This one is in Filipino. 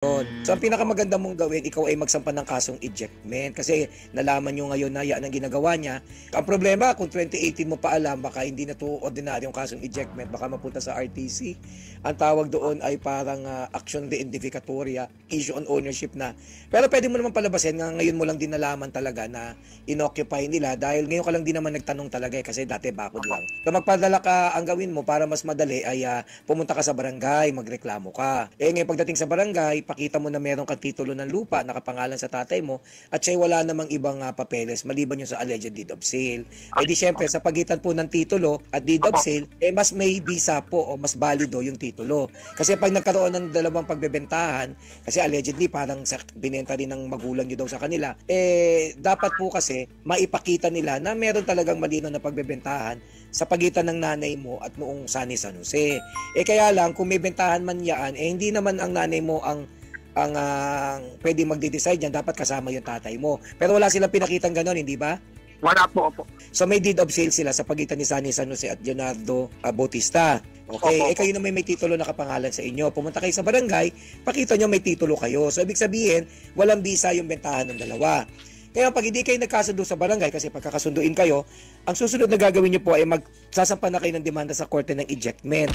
So, ang pinakamaganda mong gawin, ikaw ay magsampa ng kasong ejectment kasi nalaman nyo ngayon na yan ang ginagawa niya. Ang problema, kung 2018 mo pa alam, baka hindi na to ordinaryong kasong ejectment, baka mapunta sa RTC. Ang tawag doon ay parang action de indicatoria, issue on ownership na. Pero pwede mo naman palabasin nga ngayon mo lang din nalaman talaga na inoccupy nila dahil ngayon ka lang din naman nagtanong talaga kasi dati bakod lang. So, magpadala ka, ang gawin mo para mas madali ay pumunta ka sa barangay, magreklamo ka. Ngayon pagdating sa barangay, pakita mo na meron kang titulo ng lupa nakapangalan sa tatay mo at siya wala namang ibang papeles maliban yung sa alleged deed of sale. Di syempre sa pagitan po ng titulo at deed of sale, mas may visa po o mas valido yung titulo. Kasi pag nagkaroon ng dalawang pagbebentahan, kasi allegedly parang binenta rin ng magulang nyo daw sa kanila, dapat po kasi maipakita nila na meron talagang malino na pagbebentahan sa pagitan ng nanay mo at noong Sunny San Jose. Kaya lang, kung may bentahan man yan, hindi naman ang nanay mo ang pwede magde-decide yan, dapat kasama yung tatay mo. Pero wala silang pinakitang ganon, hindi ba? Wala po. So may deed of sale sila sa pagitan ni Sunny San Jose at Leonardo Bautista. Okay, kayo na may titulo na kapangalan sa inyo. Pumunta kayo sa barangay, pakita nyo may titulo kayo. So ibig sabihin, walang bisa yung bentahan ng dalawa. Kaya pag hindi kayo nagkasundo sa barangay, kasi pagkakasunduin kayo, ang susunod na gagawin nyo po ay magsasampa na kayo ng demanda sa korte ng ejectment.